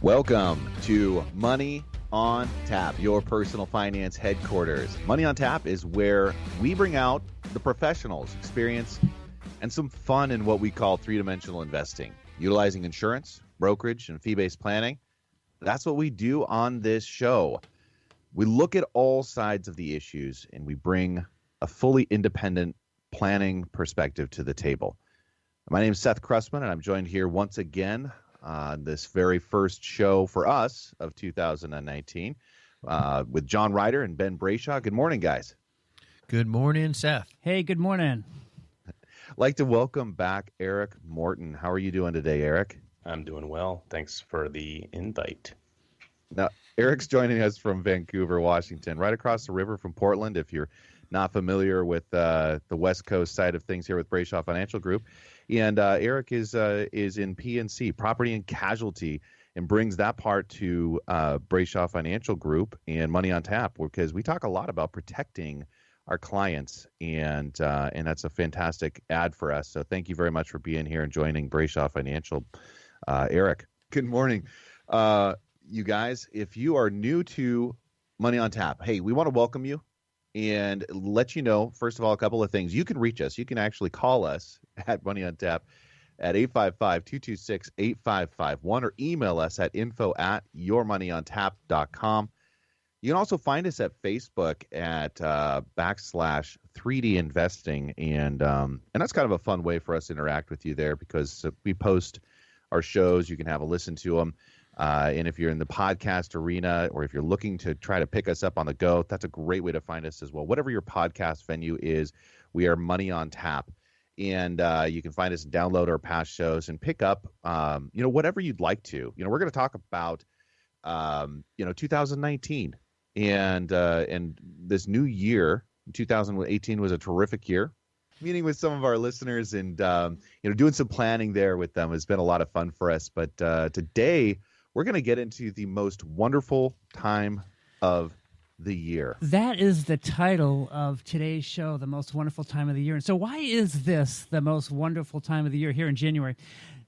Welcome to Money on Tap, your personal finance headquarters. Money on Tap is where we bring out the professionals' experience and some fun in what we call three-dimensional investing, utilizing insurance, brokerage, and fee-based planning. That's what we do on this show. We look at all sides of the issues, and we bring a fully independent planning perspective to the table. My name is Seth Kressman, and I'm joined here once again on this very first show for us of 2019 with John Ryder and Ben Brayshaw. Good morning, guys. Good morning, Seth. Hey, good morning. I'd like to welcome back Eric Morton. How are you doing today, Eric? I'm doing well. Thanks for the invite. Now, Eric's joining us from Vancouver, Washington, right across the river from Portland. If you're not familiar with the West Coast side of things here with Brayshaw Financial Group. And Eric is in P&C, property and casualty, and brings that part to Brayshaw Financial Group and Money on Tap, because we talk a lot about protecting our clients, and that's a fantastic ad for us. So thank you very much for being here and joining Brayshaw Financial, Eric. Good morning, you guys. If you are new to Money on Tap, hey, we want to welcome you and let you know, first of all, a couple of things. You can reach us. You can actually call us at Money on Tap at 855-226-8551 or email us at info@yourmoneyontap.com. You can also find us at Facebook at /3D Investing, and that's kind of a fun way for us to interact with you there, because we post our shows. You can have a listen to them. And if you're in the podcast arena, or if you're looking to try to pick us up on the go, that's a great way to find us as well. Whatever your podcast venue is, we are Money on Tap. And you can find us and download our past shows and pick up, whatever you'd like to. We're going to talk about, 2019 and this new year. 2018 was a terrific year. Meeting with some of our listeners and, doing some planning there with them has been a lot of fun for us. But today, we're going to get into the most wonderful time of the year. That is the title of today's show, the most wonderful time of the year. And so why is this the most wonderful time of the year here in January?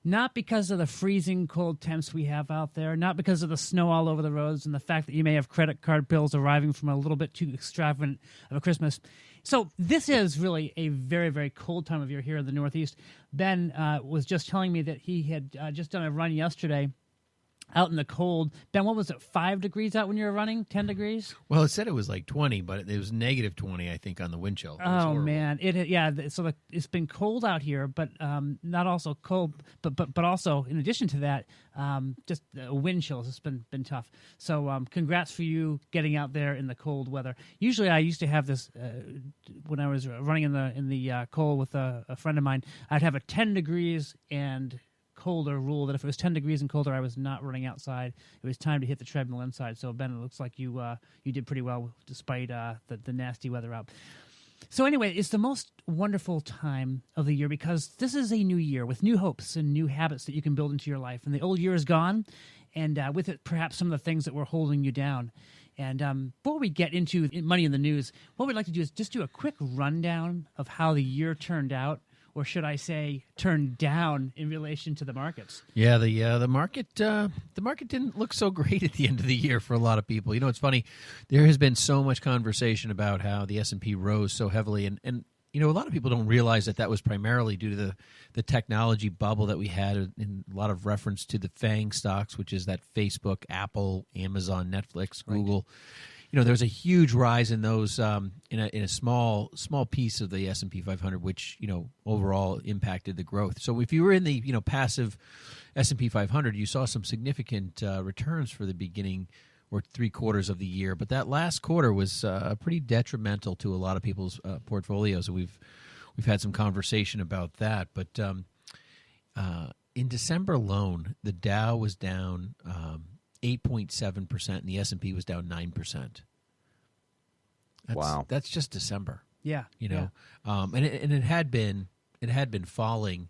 Not because of the freezing cold temps we have out there, not because of the snow all over the roads and the fact that you may have credit card bills arriving from a little bit too extravagant of a Christmas. So this is really a very, very cold time of year here in the Northeast. Ben was just telling me that he had just done a run yesterday out in the cold. Ben, what was it, 5 degrees out when you were running, 10 degrees? Well, it said it was like 20, but it was negative 20, I think, on the wind chill. Oh, man. So it's been cold out here, but not also cold, but also, in addition to that, just wind chills. It's been tough. So congrats for you getting out there in the cold weather. Usually I used to have this, when I was running in the cold with a friend of mine, I'd have a 10 degrees and colder rule that if it was 10 degrees and colder, I was not running outside. It was time to hit the treadmill inside. So, Ben, it looks like you did pretty well despite the nasty weather out. So anyway, it's the most wonderful time of the year because this is a new year with new hopes and new habits that you can build into your life. And the old year is gone, and with it, perhaps some of the things that were holding you down. And before we get into Money in the News, what we'd like to do is just do a quick rundown of how the year turned out, or should I say, turned down in relation to the markets. Yeah, the market didn't look so great at the end of the year for a lot of people. It's funny. There has been so much conversation about how the S&P rose so heavily, and a lot of people don't realize that was primarily due to the technology bubble that we had, in a lot of reference to the FANG stocks, which is that Facebook, Apple, Amazon, Netflix, Google. Right. There was a huge rise in those in a small piece of the S&P 500, which overall impacted the growth. So if you were in the passive S&P 500, you saw some significant returns for the beginning or 3 quarters of the year, but that last quarter was pretty detrimental to a lot of people's portfolios. We've had some conversation about that, but in December alone, the Dow was down 8.7%, and the S&P was down 9%. Wow, that's just December. Yeah, and it had been falling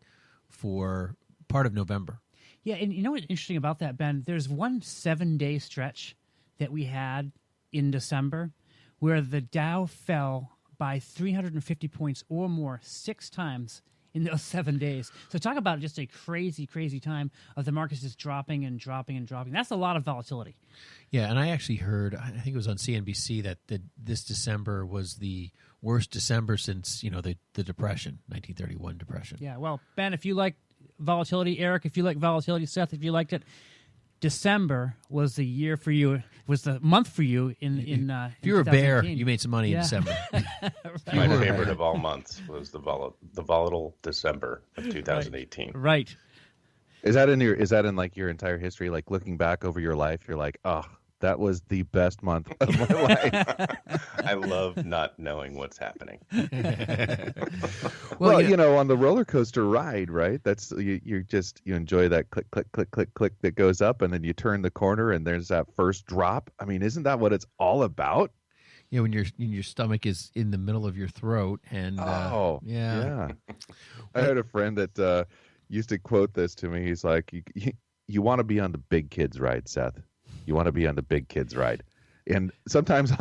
for part of November. Yeah, and you know what's interesting about that, Ben? There's one 7-day stretch that we had in December where the Dow fell by 350 points or more 6 times in those 7 days. So talk about just a crazy, crazy time of the markets just dropping and dropping and dropping. That's a lot of volatility. Yeah, and I actually heard, I think it was on CNBC, that this December was the worst December since, the Depression, 1931 Depression. Yeah, well, Ben, if you like volatility, Eric, if you like volatility, Seth, if you liked it, December was the year for you. Was the month for you in if you were a bear, you made some money in Yeah. December. My favorite of all months was the volatile December of 2018. Right. Is that in like your entire history? Like looking back over your life, you're like, oh, that was the best month of my life. I love not knowing what's happening. Well, on the roller coaster ride, right? That's you enjoy that click, click, click, click, click that goes up, and then you turn the corner, and there's that first drop. I mean, isn't that what it's all about? Yeah, when your stomach is in the middle of your throat, and yeah. I had a friend that used to quote this to me. He's like, "You want to be on the big kids ride, Seth. You want to be on the big kids ride." And sometimes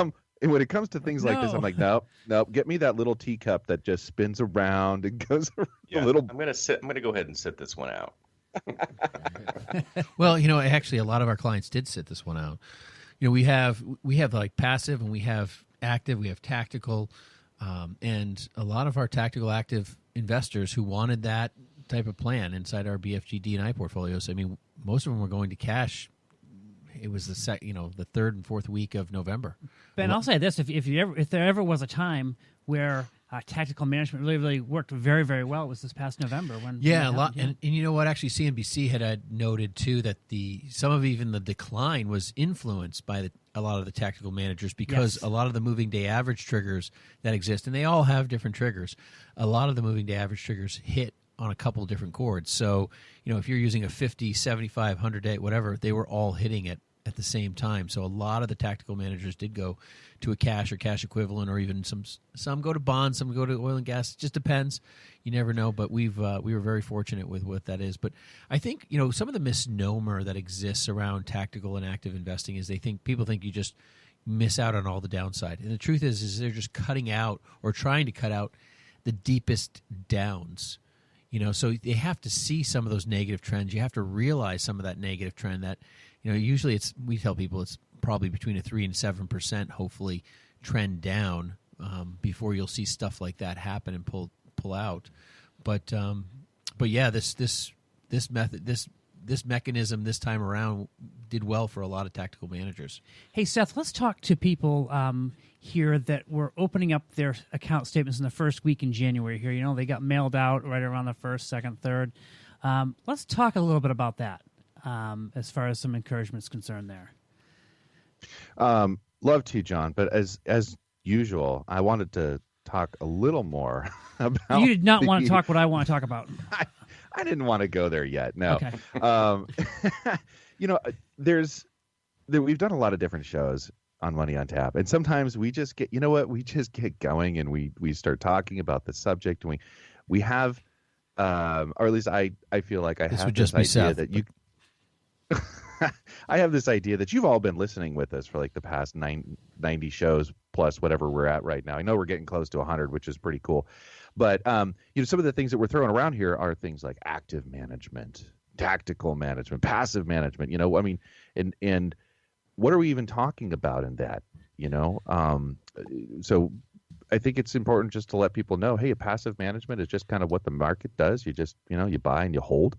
when it comes to things like this, I'm like, nope, get me that little teacup that just spins around and goes a little. I'm gonna go ahead and sit this one out. Well, actually, a lot of our clients did sit this one out. We have like passive, and we have active, we have tactical, and a lot of our tactical active investors who wanted that type of plan inside our BFG D&I portfolios. I mean, most of them were going to cash. It was the third and fourth week of November. Ben, I'll say this: if there ever was a time where tactical management really worked very, very well, it was this past November when a lot. And you know what? Actually, CNBC had noted too that some of even the decline was influenced by a lot of the tactical managers, because a lot of the moving day average triggers that exist, and they all have different triggers. A lot of the moving day average triggers hit on a couple different chords. So, if you're using a 50, 75, 100 day, whatever, they were all hitting it at the same time. So a lot of the tactical managers did go to a cash or cash equivalent, or even some go to bonds, some go to oil and gas. It just depends. You never know, but we were very fortunate with what that is. But I think, some of the misnomer that exists around tactical and active investing is people think you just miss out on all the downside. And the truth is they're just cutting out or trying to cut out the deepest downs. So they have to see some of those negative trends. You have to realize some of that negative trend that, usually we tell people it's probably between a 3 and 7%, hopefully, trend down before you'll see stuff like that happen and pull out. But yeah, this method, this mechanism this time around did well for a lot of tactical managers. Hey, Seth, let's talk to people here that were opening up their account statements in the first week in January here. They got mailed out right around the 1st, 2nd, 3rd. Let's talk a little bit about that as far as some encouragement is concerned there. Love to, John, but as usual, I wanted to talk a little more about... You did not want to talk what I want to talk about. I didn't want to go there yet. No. Okay. We've done a lot of different shows on Money on Tap, and sometimes we just get, we just get going and we start talking about the subject, and we have, or at least I feel like I have this idea that you. I have this idea that you've all been listening with us for like the past 90 shows plus whatever we're at right now. I know we're getting close to 100, which is pretty cool. But some of the things that we're throwing around here are things like active management, tactical management, passive management. And what are we even talking about in that? So I think it's important just to let people know, hey, a passive management is just kind of what the market does. You just you buy and you hold.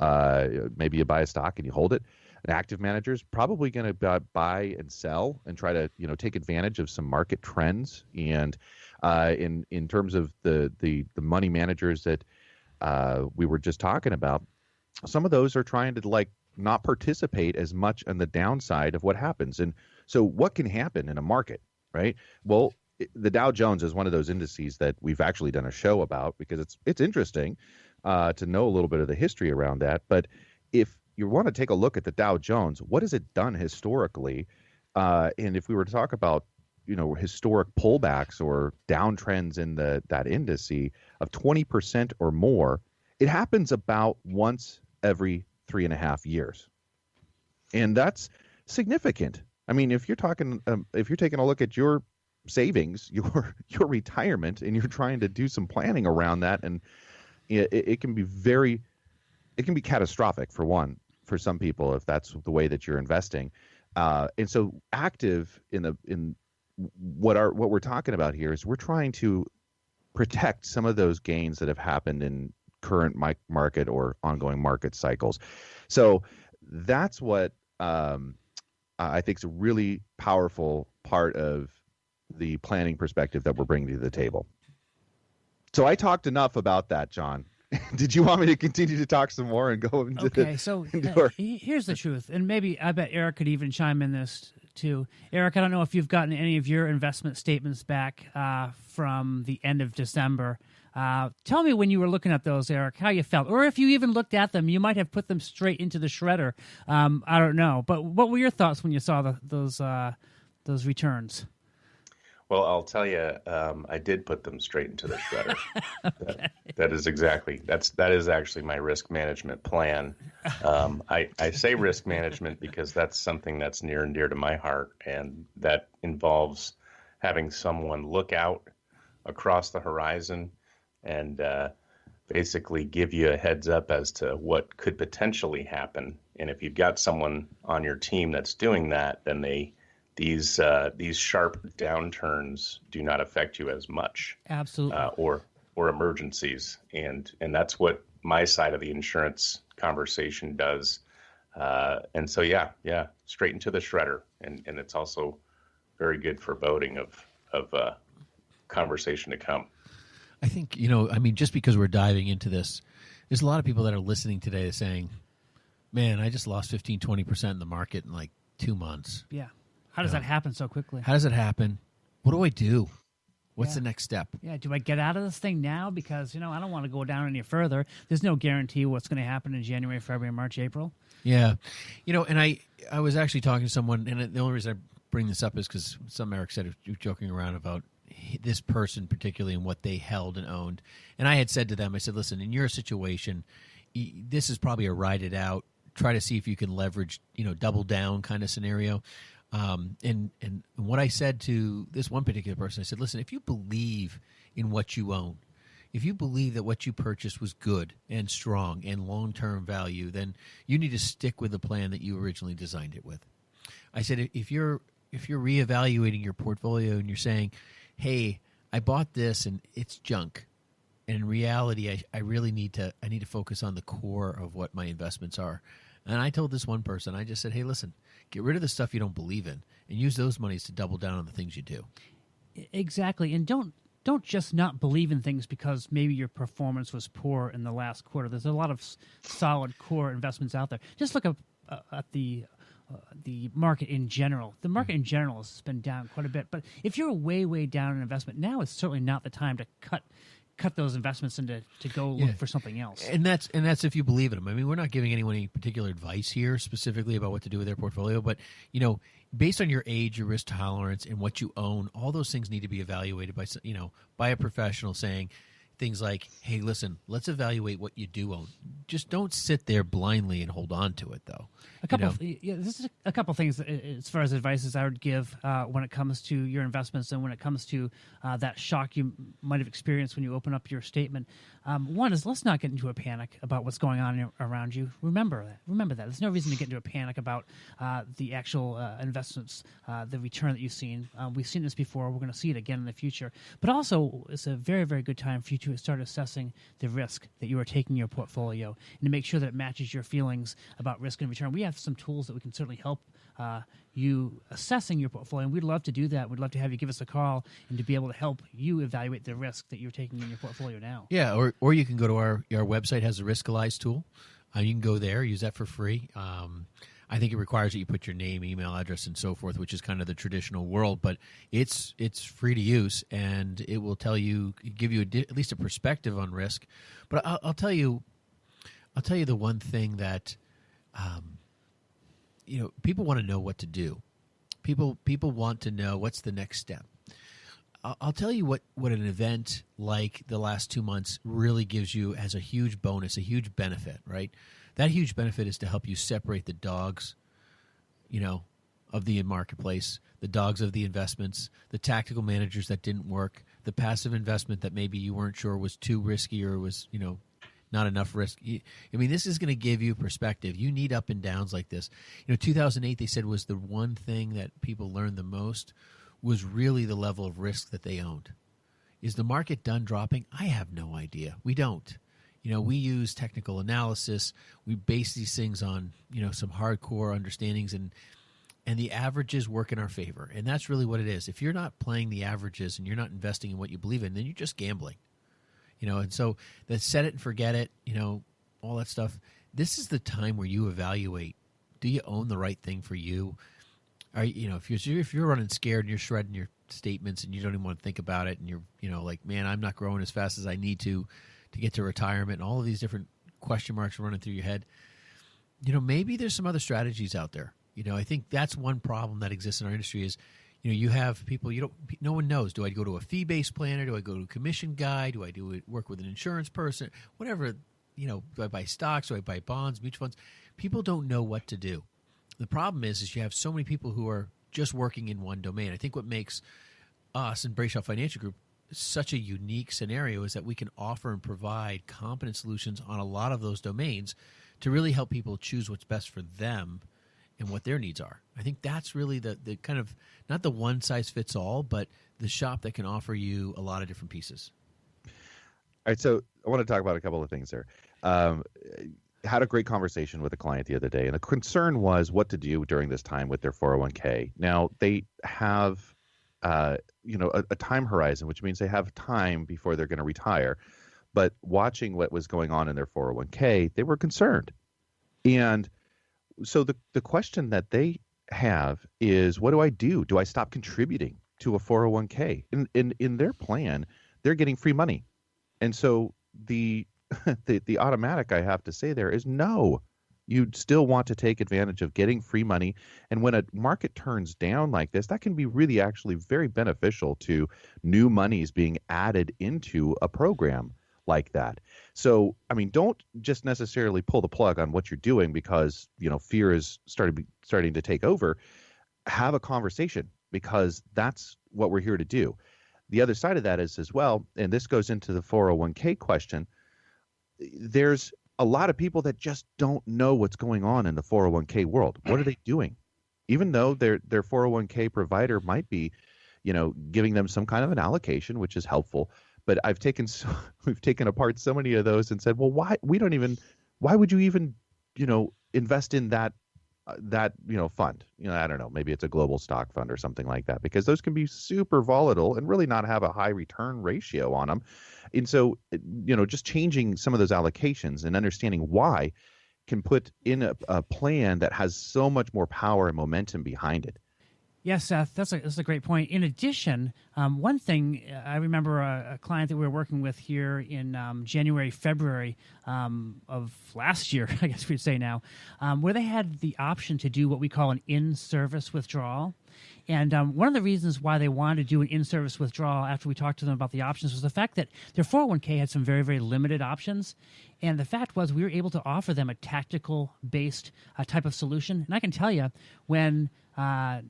Maybe you buy a stock and you hold it. An active manager is probably going to buy and sell and try to take advantage of some market trends. And in terms of the money managers that we were just talking about, some of those are trying to not participate as much on the downside of what happens. And so what can happen in a market, right? Well, the Dow Jones is one of those indices that we've actually done a show about because it's interesting to know a little bit of the history around that. But if you want to take a look at the Dow Jones, what has it done historically? And if we were to talk about, historic pullbacks or downtrends in that indice of 20% or more, it happens about once every 3.5 years. And that's significant. I mean, if you're taking a look at your savings, your retirement, and you're trying to do some planning around that, and it can be catastrophic for some people if that's the way that you're investing. And so active in what we're talking about here is we're trying to protect some of those gains that have happened in current market or ongoing market cycles. So that's what I think is a really powerful part of the planning perspective that we're bringing to the table. So I talked enough about that, John. Did you want me to continue to talk some more and go into here's the truth, and maybe I bet Eric could even chime in this too. Eric, I don't know if you've gotten any of your investment statements back from the end of December. Tell me when you were looking at those, Eric, how you felt, or if you even looked at them, you might have put them straight into the shredder. I don't know, but what were your thoughts when you saw those returns? Well, I'll tell you, I did put them straight into the shredder. Okay. That is actually my risk management plan. I say risk management because that's something that's near and dear to my heart, and that involves having someone look out across the horizon and basically give you a heads up as to what could potentially happen. And if you've got someone on your team that's doing that, then these sharp downturns do not affect you as much. Absolutely. Or emergencies. And that's what my side of the insurance conversation does. And so, yeah, straight into the shredder. And it's also very good for boating of conversation to come. I think, just because we're diving into this, there's a lot of people that are listening today saying, man, I just lost 15, 20% in the market in like 2 months. Yeah. How does that happen so quickly? How does it happen? What do I do? What's the next step? Yeah, do I get out of this thing now? Because, I don't want to go down any further. There's no guarantee what's going to happen in January, February, March, April. Yeah. And I was actually talking to someone, and the only reason I bring this up is because Eric said, joking around about this person particularly and what they held and owned. And I had said to them, I said, listen, in your situation, this is probably a ride it out. Try to see if you can leverage, double down kind of scenario. And what I said to this one particular person, I said, listen, if you believe in what you own, if you believe that what you purchased was good and strong and long-term value, then you need to stick with the plan that you originally designed it with. I said, if you're reevaluating your portfolio and you're saying, hey, I bought this and it's junk, and in reality, I really need to focus on the core of what my investments are. And I told this one person, I just said, hey, listen, get rid of the stuff you don't believe in and use those monies to double down on the things you do. Exactly. And don't just not believe in things because maybe your performance was poor in the last quarter. There's a lot of solid core investments out there. Just look at the market in general. The market in general has been down quite a bit. But if you're way, way down in investment, now is certainly not the time to cut those investments into to go look for something else. And that's if you believe in them. I mean, we're not giving anyone any particular advice here specifically about what to do with their portfolio, but based on your age, your risk tolerance, and what you own, all those things need to be evaluated by a professional saying things like, hey, listen, let's evaluate what you do own. Just don't sit there blindly and hold on to it, though. This is a couple things as far as advices I would give when it comes to your investments and when it comes to that shock you might have experienced when you open up your statement. One is, let's not get into a panic about what's going on around you. Remember that. There's no reason to get into a panic about the actual investments, the return that you've seen. We've seen this before. We're going to see it again in the future. But also, it's a very, very good time for you to start assessing the risk that you are taking in your portfolio and to make sure that it matches your feelings about risk and return. We have some tools that we can certainly help you assessing your portfolio, and we'd love to do that. We'd love to have you give us a call and to be able to help you evaluate the risk that you're taking in your portfolio now. Yeah, or you can go to our website has a Riskalyze tool. You can go there, use that for free. I think it requires that you put your name, email address, and so forth, which is kind of the traditional world, but it's free to use, and it will give you at least a perspective on risk. But I'll tell you the one thing that people want to know what to do. People want to know what's the next step. I'll tell you what an event like the last 2 months really gives you as a huge bonus, a huge benefit, right? That huge benefit is to help you separate the dogs, of the marketplace, the dogs of the investments, the tactical managers that didn't work, the passive investment that maybe you weren't sure was too risky or was, not enough risk. I mean, this is going to give you perspective. You need up and downs like this. 2008, they said, was the one thing that people learned the most was really the level of risk that they owned. Is the market done dropping? I have no idea. We don't. We use technical analysis. We base these things on, some hardcore understandings, and the averages work in our favor. And that's really what it is. If you're not playing the averages and you're not investing in what you believe in, then you're just gambling. And so the set it and forget it, all that stuff. This is the time where you evaluate, do you own the right thing for you? Are if you're running scared and you're shredding your statements and you don't even want to think about it, and you're, like, man, I'm not growing as fast as I need to get to retirement, and all of these different question marks running through your head, maybe there's some other strategies out there. I think that's one problem that exists in our industry is, you have people, no one knows. Do I go to a fee-based planner? Do I go to a commission guy? Do I work with an insurance person? Whatever, do I buy stocks? Do I buy bonds, mutual funds? People don't know what to do. The problem is you have so many people who are just working in one domain. I think what makes us and Brayshaw Financial Group such a unique scenario is that we can offer and provide competent solutions on a lot of those domains to really help people choose what's best for them and what their needs are. I think that's really the kind of, not the one size fits all, but the shop that can offer you a lot of different pieces. All right, so I want to talk about a couple of things there. Had a great conversation with a client the other day, and the concern was what to do during this time with their 401k. Now, they have a time horizon, which means they have time before they're going to retire. But watching what was going on in their 401k, they were concerned. And so the question that they have is, what do I do? Do I stop contributing to a 401k? In their plan, they're getting free money. And so the automatic I have to say there is no. You'd still want to take advantage of getting free money. And when a market turns down like this, that can be really actually very beneficial to new monies being added into a program like that. So, I mean, don't just necessarily pull the plug on what you're doing because, fear is starting to take over. Have a conversation, because that's what we're here to do. The other side of that is as well, and this goes into the 401k question, there's a lot of people that just don't know what's going on in the 401k world. What are they doing? Even though their 401k provider might be, giving them some kind of an allocation, which is helpful. But we've taken apart so many of those and said, well, why would you even, invest in that fund? I don't know, maybe it's a global stock fund or something like that, because those can be super volatile and really not have a high return ratio on them. And so, just changing some of those allocations and understanding why can put in a plan that has so much more power and momentum behind it. Yes, Seth, that's a great point. In addition, one thing, I remember a client that we were working with here in January, February of last year, I guess we'd say now, where they had the option to do what we call an in-service withdrawal. And one of the reasons why they wanted to do an in-service withdrawal after we talked to them about the options was the fact that their 401k had some very, very limited options. And the fact was we were able to offer them a tactical-based type of solution. And I can tell you, when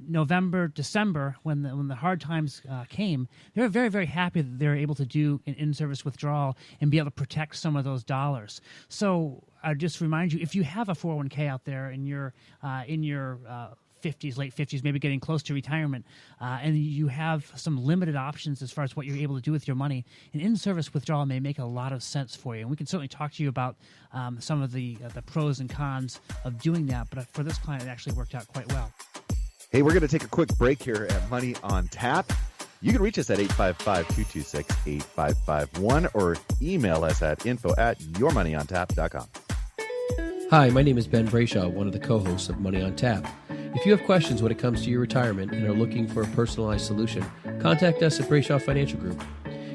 November, December, when the hard times came, they were very, very happy that they were able to do an in-service withdrawal and be able to protect some of those dollars. So I just remind you, if you have a 401k out there and you're in your 50s, late 50s, maybe getting close to retirement, and you have some limited options as far as what you're able to do with your money, an in-service withdrawal may make a lot of sense for you. And we can certainly talk to you about some of the pros and cons of doing that. But for this client, it actually worked out quite well. Hey, we're going to take a quick break here at Money on Tap. You can reach us at 855-226-8551 or email us at info@yourmoneyontap.com. Hi, my name is Ben Brayshaw, one of the co-hosts of Money on Tap. If you have questions when it comes to your retirement and are looking for a personalized solution, contact us at Brayshaw Financial Group.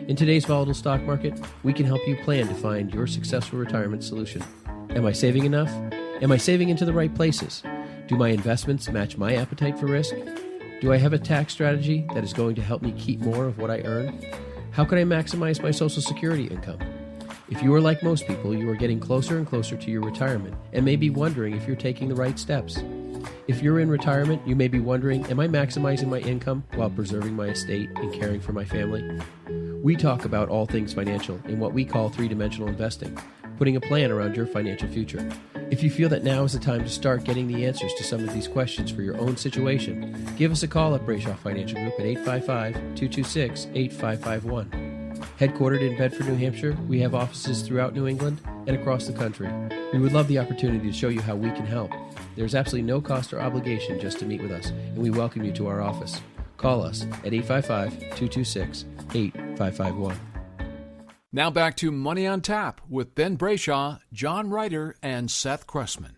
In today's volatile stock market, we can help you plan to find your successful retirement solution. Am I saving enough? Am I saving into the right places? Do my investments match my appetite for risk? Do I have a tax strategy that is going to help me keep more of what I earn? How can I maximize my Social Security income? If you are like most people, you are getting closer and closer to your retirement and may be wondering if you're taking the right steps. If you're in retirement, you may be wondering, am I maximizing my income while preserving my estate and caring for my family? We talk about all things financial in what we call three-dimensional investing. putting a plan around your financial future. If you feel that now is the time to start getting the answers to some of these questions for your own situation, give us a call at Brayshaw Financial Group at 855-226-8551. Headquartered in Bedford, New Hampshire, we have offices throughout New England and across the country. We would love the opportunity to show you how we can help. There's absolutely no cost or obligation just to meet with us, and we welcome you to our office. Call us at 855-226-8551. Now back to Money on Tap with Ben Brayshaw, John Ryder, and Seth Cressman.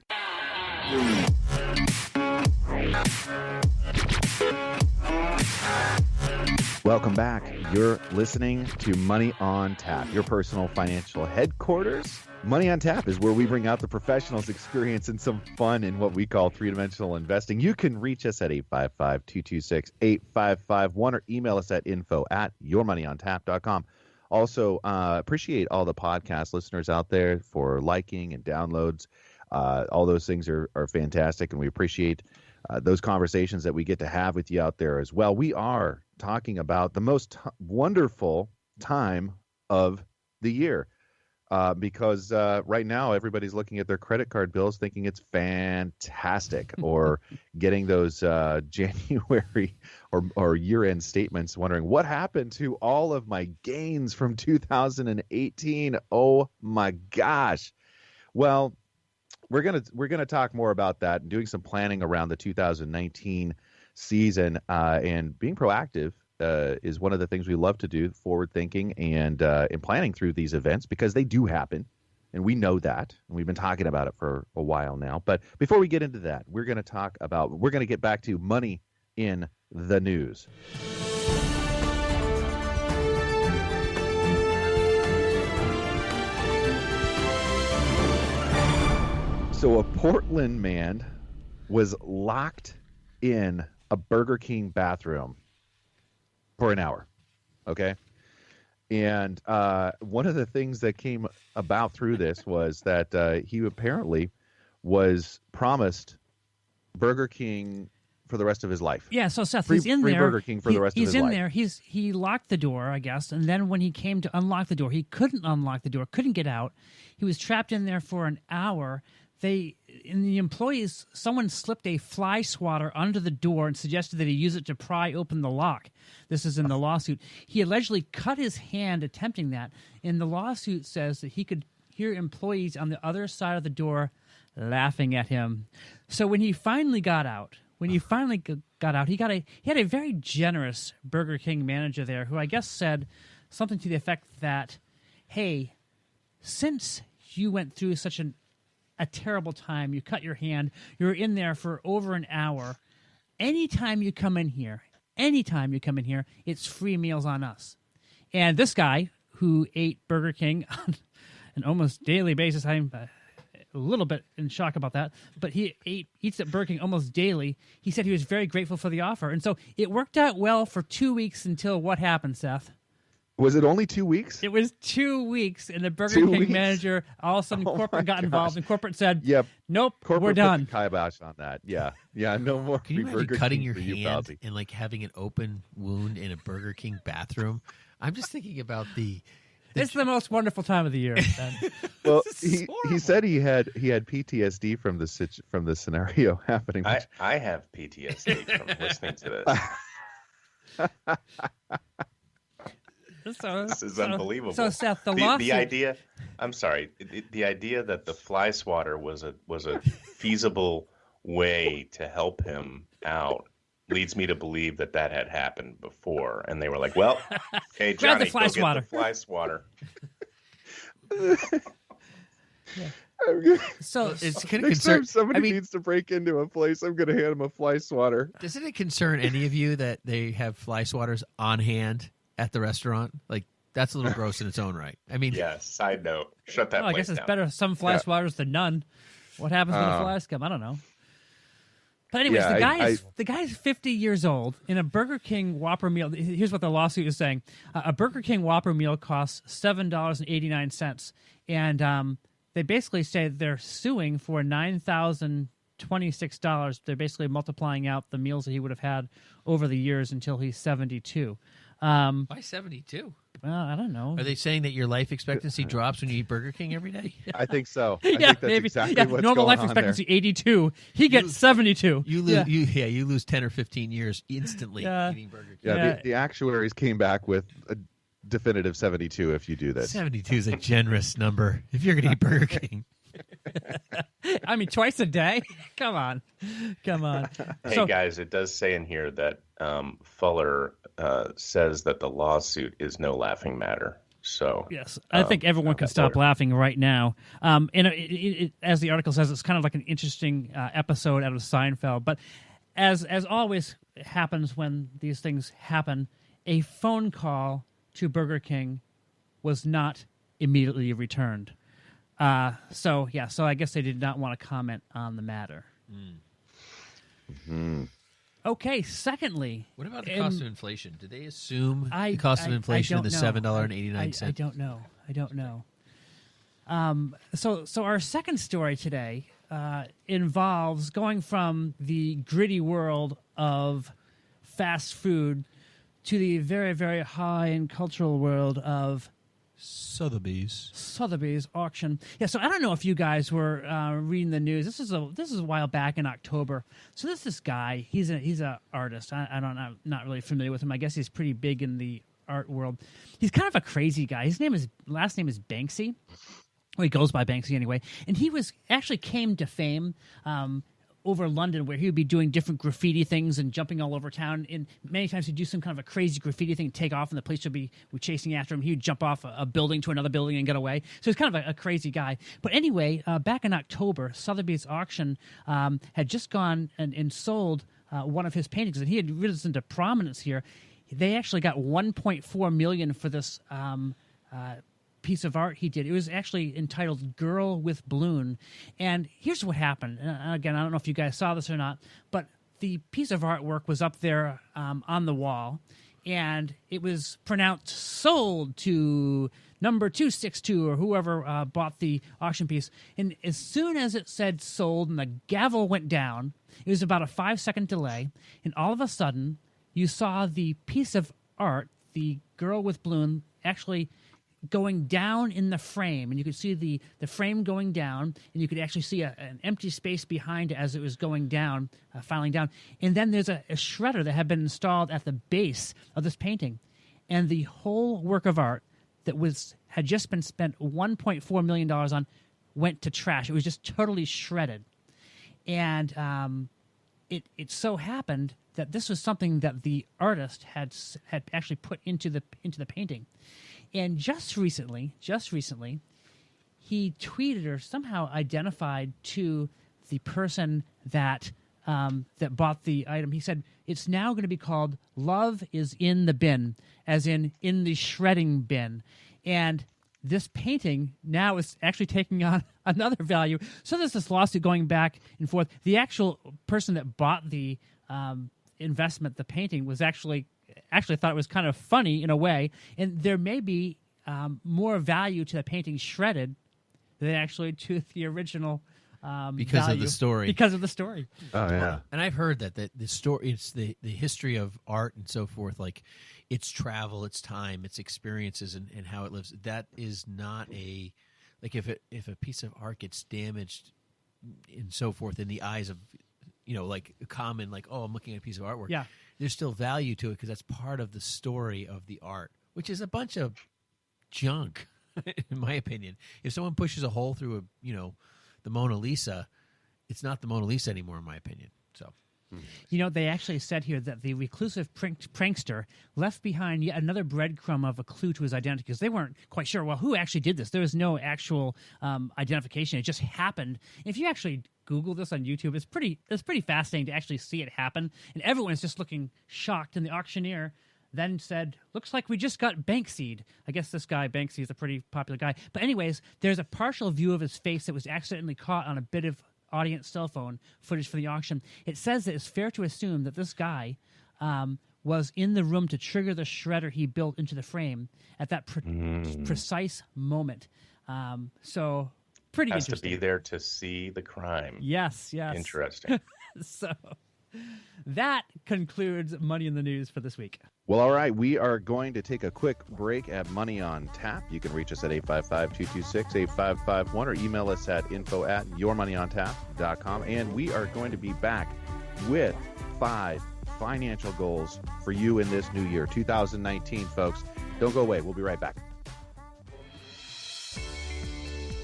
Welcome back. You're listening to Money on Tap, your personal financial headquarters. Money on Tap is where we bring out the professionals' experience and some fun in what we call three-dimensional investing. You can reach us at 855-226-8551 or email us at info@yourmoneyontap.com. Also, appreciate all the podcast listeners out there for liking and downloads. All those things are fantastic, and we appreciate those conversations that we get to have with you out there as well. We are talking about the most wonderful time of the year because right now everybody's looking at their credit card bills thinking it's fantastic, or getting those January or year-end statements wondering what happened to all of my gains from 2018. Oh my gosh. Well, we're gonna talk more about that and doing some planning around the 2019 season, and being proactive is one of the things we love to do, forward thinking and planning through these events, because they do happen, and we know that, and we've been talking about it for a while now. But before we get into that, we're going to get back to money in the news. So a Portland man was locked in a Burger King bathroom for an hour, okay? And one of the things that came about through this was that he apparently was promised Burger King for the rest of his life. Yeah, so Seth, free he's in there. Burger King for the rest of his life. He's in there. He locked the door, I guess, and then when he came to unlock the door, he couldn't unlock the door, couldn't get out. He was trapped in there for an hour. Someone slipped a fly swatter under the door and suggested that he use it to pry open the lock. This is in the lawsuit. He allegedly cut his hand attempting that, and the lawsuit says that he could hear employees on the other side of the door laughing at him. So when he finally got out, he had a very generous Burger King manager there who I guess said something to the effect that, hey, since you went through such a terrible time, you cut your hand, you're in there for over an hour, anytime you come in here, it's free meals on us. And this guy who ate Burger King on an almost daily basis, I'm a little bit in shock about that, but he eats at Burger King almost daily. He said he was very grateful for the offer. And so it worked out well for 2 weeks until what happened, Seth? Was it only 2 weeks? It was 2 weeks, and the Burger King manager, all of a sudden, corporate got involved, and corporate said, "Yep, nope, corporate we're done." Put the kibosh on that. Yeah, no more. Can you imagine Burger cutting King your for you, hand Palsy. and like having an open wound in a Burger King bathroom? I'm just thinking about It's the most wonderful time of the year. Ben. Well, he said he had PTSD from the scenario happening. I have PTSD from listening to this. This is unbelievable. So Seth, the idea. I'm sorry. The idea that the fly swatter was a feasible way to help him out leads me to believe that had happened before, and they were like, "Well, hey Johnny, the fly swatter. Get the fly swatter." Yeah. So it's kind of next concern. time somebody needs to break into a place, I'm going to hand him a fly swatter. Doesn't it concern any of you that they have fly swatters on hand at the restaurant? Like, that's a little gross in its own right. I mean, yeah. Side note: shut that. I guess it's better some fly swatters than none. What happens when the flies come? I don't know. But anyways, the guy's 50 years old in a Burger King Whopper meal. Here's what the lawsuit is saying: a Burger King Whopper meal costs $7.89, and they basically say they're suing for $9,026. They're basically multiplying out the meals that he would have had over the years until he's 72. Why 72? Well, I don't know. Are they saying that your life expectancy drops when you eat Burger King every day? I think so. I Yeah, think that's maybe. exactly Yeah, what's normal going life on expectancy 82. He gets 72. You lose, you lose 10 or 15 years instantly eating Burger King. there. Yeah, the actuaries came back with a definitive 72 if you do this. 72 is a generous number if you're going to eat Burger King. I mean, twice a day? Come on. Hey, guys, it does say in here that Fuller says that the lawsuit is no laughing matter. So yes, I think everyone can stop laughing right now. And as the article says, it's kind of like an interesting episode out of Seinfeld. But as always happens when these things happen, a phone call to Burger King was not immediately returned. So I guess they did not want to comment on the matter. Mm-hmm. Okay, secondly... What about the cost of inflation? Did they assume the cost of inflation of the $7.89? I don't know. So our second story today involves going from the gritty world of fast food to the very, very high and cultural world of Sotheby's auction. Yeah, so I don't know if you guys were reading the news. This is a while back in October. So this guy, he's a artist. I'm not really familiar with him. I guess he's pretty big in the art world. He's kind of a crazy guy. Last name is Banksy. Well, he goes by Banksy anyway. And he came to fame over London, where he would be doing different graffiti things and jumping all over town. And many times he'd do some kind of a crazy graffiti thing, take off, and the police would be chasing after him. He would jump off a building to another building and get away. So he's kind of a crazy guy. But anyway, back in October, Sotheby's auction had just gone and sold one of his paintings, and he had risen to prominence here. They actually got $1.4 million for this piece of art he did. It was actually entitled Girl with Balloon. And here's what happened. And again, I don't know if you guys saw this or not, but the piece of artwork was up there on the wall, and it was pronounced sold to number 262 or whoever bought the auction piece. And as soon as it said sold and the gavel went down, it was about a 5-second delay, and all of a sudden you saw the piece of art, the Girl with Balloon, actually going down in the frame, and you could see the frame going down, and you could actually see an empty space behind it as it was going down, filing down. And then there's a shredder that had been installed at the base of this painting, and the whole work of art that had just been spent $1.4 million on went to trash. It was just totally shredded. And it so happened that this was something that the artist had actually put into the painting. And just recently, he tweeted or somehow identified to the person that bought the item. He said, it's now going to be called Love is in the Bin, as in the shredding bin. And this painting now is actually taking on another value. So there's this lawsuit going back and forth. The actual person that bought the investment, the painting, was actually thought it was kind of funny in a way, and there may be more value to the painting shredded than actually to the original because value. of the story. Because of the story. Oh yeah. And I've heard that the story, it's the history of art and so forth, like its travel, its time, its experiences, and how it lives. That is not like if a piece of art gets damaged and so forth in the eyes of, like common, like, oh, I'm looking at a piece of artwork. Yeah. There's still value to it because that's part of the story of the art, which is a bunch of junk, in my opinion. If someone pushes a hole through the Mona Lisa, it's not the Mona Lisa anymore, in my opinion. So, they actually said here that the reclusive prankster left behind yet another breadcrumb of a clue to his identity, because they weren't quite sure, well, who actually did this? There was no actual identification. It just happened. If you actually Google this on YouTube, it's pretty fascinating to actually see it happen. And everyone's just looking shocked. And the auctioneer then said, looks like we just got Banksy'd. I guess this guy, Banksy, is a pretty popular guy. But anyways, there's a partial view of his face that was accidentally caught on a bit of audience cell phone footage for the auction. It says that it's fair to assume that this guy was in the room to trigger the shredder he built into the frame at that precise moment. So pretty has interesting. to be there to see the crime. Yes. Interesting. So That concludes Money in the News for this week. Well, all right. We are going to take a quick break at Money on Tap. You can reach us at 855-226-8551 or email us at info@yourmoneyontap.com. And we are going to be back with 5 financial goals for you in this new year, 2019, folks. Don't go away. We'll be right back.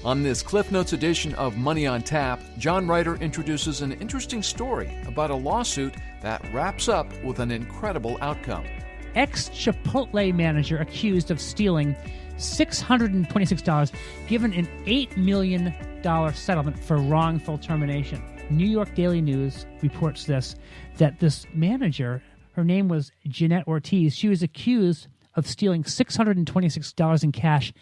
On this Cliff Notes edition of Money on Tap, John Ryder introduces an interesting story about a lawsuit that wraps up with an incredible outcome. Ex-Chipotle manager accused of stealing $626, given an $8 million settlement for wrongful termination. New York Daily News reports that this manager, her name was Jeanette Ortiz, she was accused of stealing $626 in cash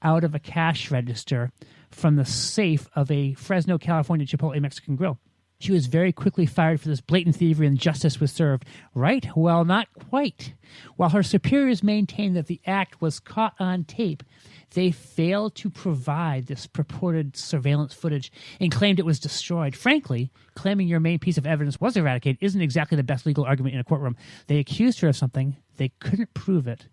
out of a cash register from the safe of a Fresno, California Chipotle Mexican grill. She was very quickly fired for this blatant thievery and justice was served. Right? Well, not quite. While her superiors maintained that the act was caught on tape, they failed to provide this purported surveillance footage and claimed it was destroyed. Frankly, claiming your main piece of evidence was eradicated isn't exactly the best legal argument in a courtroom. They accused her of something, they couldn't prove it,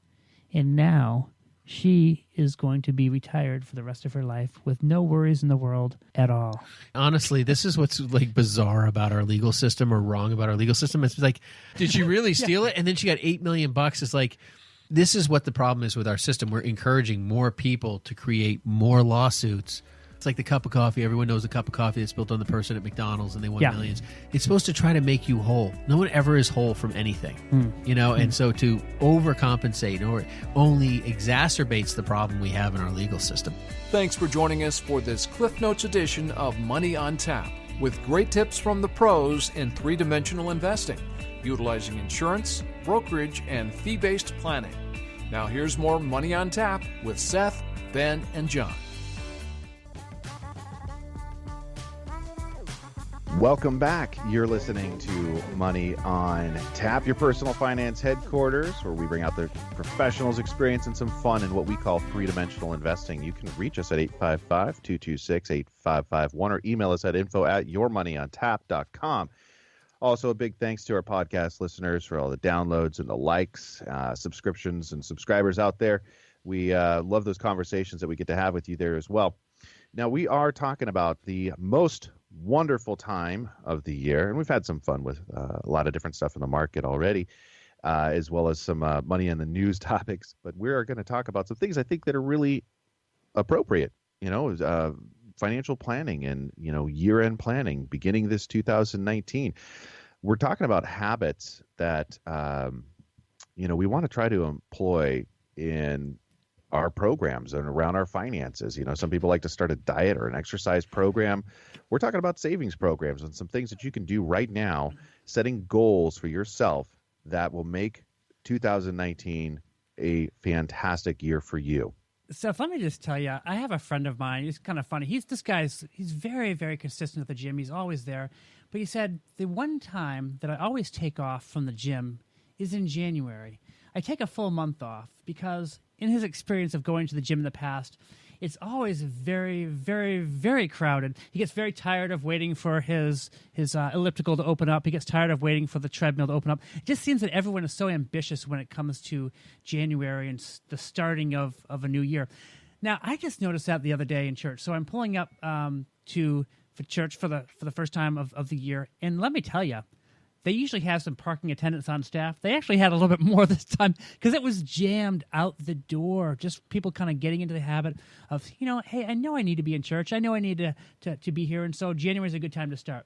and now she is going to be retired for the rest of her life with no worries in the world at all. Honestly, this is what's like bizarre about our legal system or wrong about our legal system. It's like, did she really steal it? And then she got $8 million. It's like, this is what the problem is with our system. We're encouraging more people to create more lawsuits. It's like the cup of coffee. Everyone knows the cup of coffee that's spilled on the person at McDonald's and they won millions. It's supposed to try to make you whole. No one ever is whole from anything, you know? And so to overcompensate or only exacerbates the problem we have in our legal system. Thanks for joining us for this Cliff Notes edition of Money on Tap, with great tips from the pros in three-dimensional investing, utilizing insurance, brokerage, and fee-based planning. Now here's more Money on Tap with Seth, Ben, and John. Welcome back. You're listening to Money on Tap, your personal finance headquarters, where we bring out the professionals' experience and some fun in what we call three-dimensional investing. You can reach us at 855-226-8551 or email us at info@yourmoneyontap.com. Also, a big thanks to our podcast listeners for all the downloads and the likes, subscriptions, and subscribers out there. We love those conversations that we get to have with you there as well. Now, we are talking about the most wonderful time of the year, and we've had some fun with a lot of different stuff in the market already, as well as some money in the news topics. But we're going to talk about some things I think that are really appropriate, financial planning and, year-end planning beginning this 2019. We're talking about habits that, we want to try to employ in our programs and around our finances. Some people like to start a diet or an exercise program. We're talking about savings programs and some things that you can do right now, setting goals for yourself that will make 2019 a fantastic year for you. Seth, let me just tell you, I have a friend of mine. He's kind of funny. He's very, very consistent at the gym. He's always there. But he said, the one time that I always take off from the gym is in January. I take a full month off because in his experience of going to the gym in the past, it's always very, very, very crowded. He gets very tired of waiting for his elliptical to open up. He gets tired of waiting for the treadmill to open up. It just seems that everyone is so ambitious when it comes to January and the starting of a new year. Now, I just noticed that the other day in church. So I'm pulling up for church for the first time of the year. And let me tell you, they usually have some parking attendants on staff. They actually had a little bit more this time because it was jammed out the door. Just people kind of getting into the habit of, hey, I know I need to be in church. I know I need to be here. And so January is a good time to start.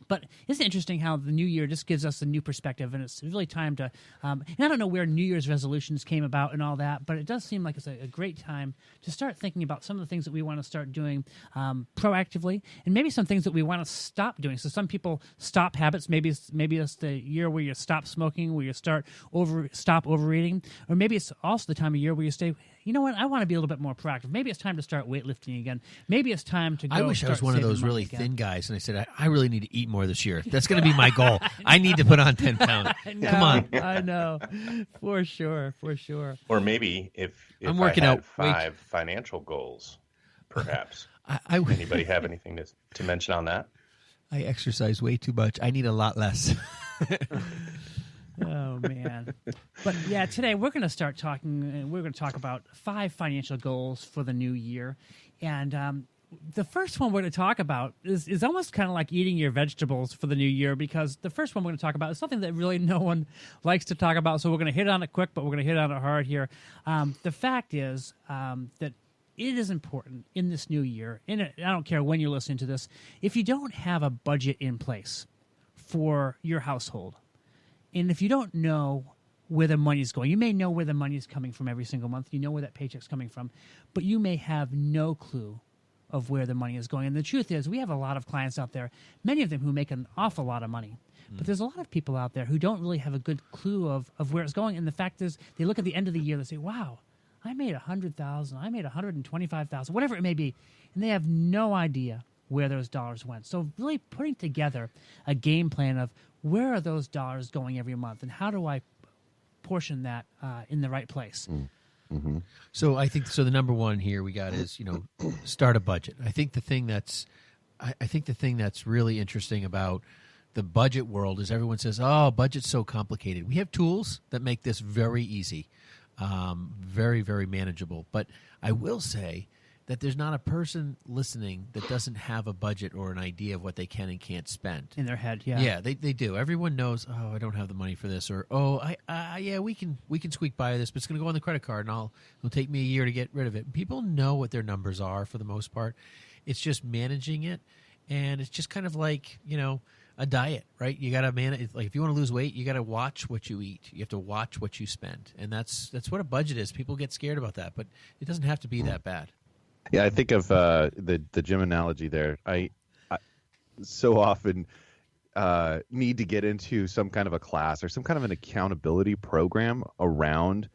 But isn't it interesting how the new year just gives us a new perspective, and it's really time to and I don't know where New Year's resolutions came about and all that, but it does seem like it's a great time to start thinking about some of the things that we want to start doing proactively, and maybe some things that we want to stop doing. So some people stop habits. Maybe it's the year where you stop smoking, where you stop overeating, or maybe it's also the time of year where you say, you know what, I want to be a little bit more proactive. Maybe it's time to start weightlifting again. Maybe it's time to go. I wish I was one of those really thin guys, and I said, I really need to eat more this year. That's going to be my goal. I need to put on 10 pounds. Come on. I know. For sure. Or maybe if I'm working I had out 5 financial goals, perhaps. Anybody have anything to mention on that? I exercise way too much. I need a lot less. Oh man! But yeah, today we're going to start talking. We're going to talk about 5 financial goals for the new year, and the first one we're going to talk about is almost kind of like eating your vegetables for the new year, because the first one we're going to talk about is something that really no one likes to talk about. So we're going to hit on it quick, but we're going to hit on it hard here. The fact is that it is important in this new year, and I don't care when you're listening to this, if you don't have a budget in place for your household, and if you don't know where the money's going, you may know where the money's coming from every single month, you know where that paycheck's coming from, but you may have no clue of where the money is going. And the truth is, we have a lot of clients out there, many of them who make an awful lot of money. But there's a lot of people out there who don't really have a good clue of where it's going. And the fact is, they look at the end of the year, they say, wow, I made $100,000, I made $125,000, whatever it may be. And they have no idea where those dollars went. So really putting together a game plan of where are those dollars going every month, and how do I portion that in the right place. Mm-hmm. So I think the number one here we got is, start a budget. I think the thing that's really interesting about the budget world is everyone says, oh, budget's so complicated. We have tools that make this very easy, very, very manageable. But I will say that there's not a person listening that doesn't have a budget or an idea of what they can and can't spend in their head. Yeah, yeah, they do. Everyone knows. Oh, I don't have the money for this, or yeah, we can squeak by this, but it's going to go on the credit card, and it'll take me a year to get rid of it. People know what their numbers are for the most part. It's just managing it, and it's just kind of like a diet, right? You got to manage. Like if you want to lose weight, you got to watch what you eat. You have to watch what you spend, and that's what a budget is. People get scared about that, but it doesn't have to be that bad. Yeah, I think of the gym analogy there. I so often need to get into some kind of a class or some kind of an accountability program around,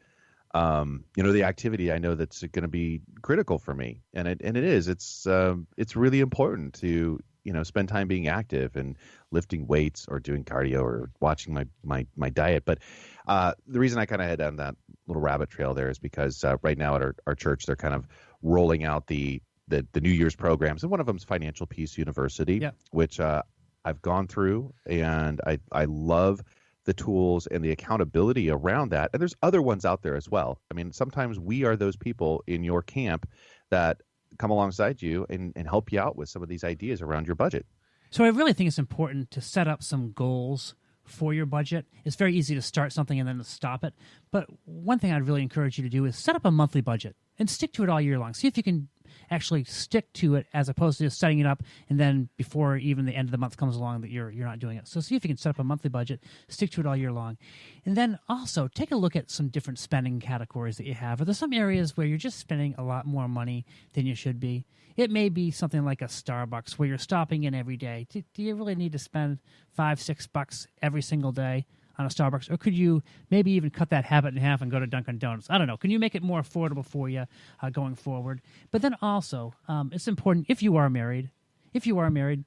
the activity I know that's going to be critical for me, and it is. It's really important to spend time being active and lifting weights or doing cardio or watching my diet. But the reason I kind of head down that little rabbit trail there is because right now at our church they're kind of rolling out the New Year's programs, and one of them is Financial Peace University, which I've gone through, and I love the tools and the accountability around that. And there's other ones out there as well. I mean, sometimes we are those people in your camp that come alongside you and help you out with some of these ideas around your budget. So I really think it's important to set up some goals for your budget. It's very easy to start something and then to stop it. But one thing I'd really encourage you to do is set up a monthly budget and stick to it all year long. See if you can actually stick to it as opposed to just setting it up and then before even the end of the month comes along that you're not doing it. So see if you can set up a monthly budget, stick to it all year long. And then also take a look at some different spending categories that you have. Are there some areas where you're just spending a lot more money than you should be? It may be something like a Starbucks where you're stopping in every day. Do you really need to spend $5-6 every single day on a Starbucks? Or could you maybe even cut that habit in half and go to Dunkin' Donuts? I don't know. Can you make it more affordable for you going forward? But then also, it's important if you are married,